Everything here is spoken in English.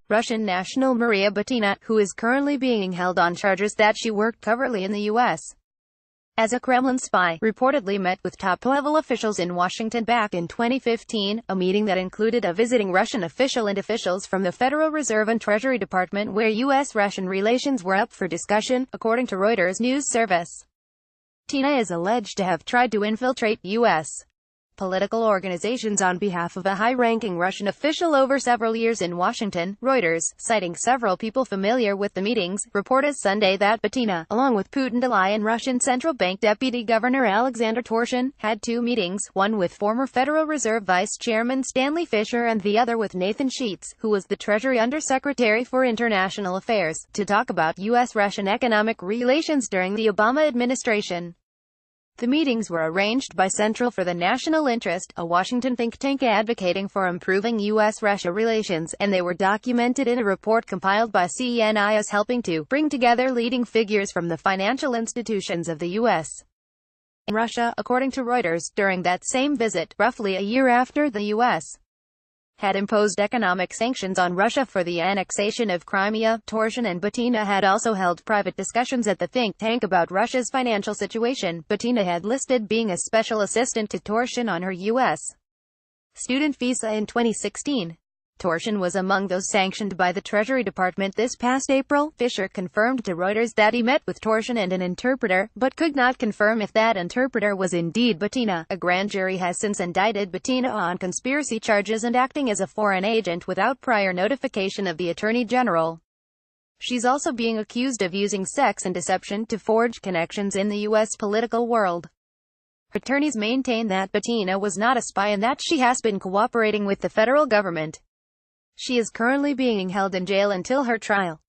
Russian national Maria Butina, who is currently being held on charges that she worked covertly in the U.S. as a Kremlin spy, reportedly met with top-level officials in Washington back in 2015, a meeting that included a visiting Russian official and officials from the Federal Reserve and Treasury Department where U.S.-Russian relations were up for discussion, according to Reuters news service. Butina is alleged to have tried to infiltrate U.S. political organizations on behalf of a high-ranking Russian official over several years in Washington. Reuters, citing several people familiar with the meetings, reported Sunday that Butina, along with Putin ally and Russian Central Bank Deputy Governor Alexander Torshin, had two meetings, one with former Federal Reserve Vice Chairman Stanley Fischer and the other with Nathan Sheets, who was the Treasury Undersecretary for International Affairs, to talk about U.S.-Russian economic relations during the Obama administration. The meetings were arranged by Central for the National Interest, a Washington think tank advocating for improving U.S.-Russia relations, and they were documented in a report compiled by CNIS helping to bring together leading figures from the financial institutions of the U.S. and Russia, according to Reuters. During that same visit, roughly a year after the U.S. had imposed economic sanctions on Russia for the annexation of Crimea, Torshin and Butina had also held private discussions at the think tank about Russia's financial situation. Butina had listed being a special assistant to Torshin on her U.S. student visa in 2016. Torshin was among those sanctioned by the Treasury Department this past April. Fischer confirmed to Reuters that he met with Torshin and an interpreter, but could not confirm if that interpreter was indeed Butina. A grand jury has since indicted Butina on conspiracy charges and acting as a foreign agent without prior notification of the Attorney General. She's also being accused of using sex and deception to forge connections in the U.S. political world. Her attorneys maintain that Butina was not a spy and that she has been cooperating with the federal government. She is currently being held in jail until her trial.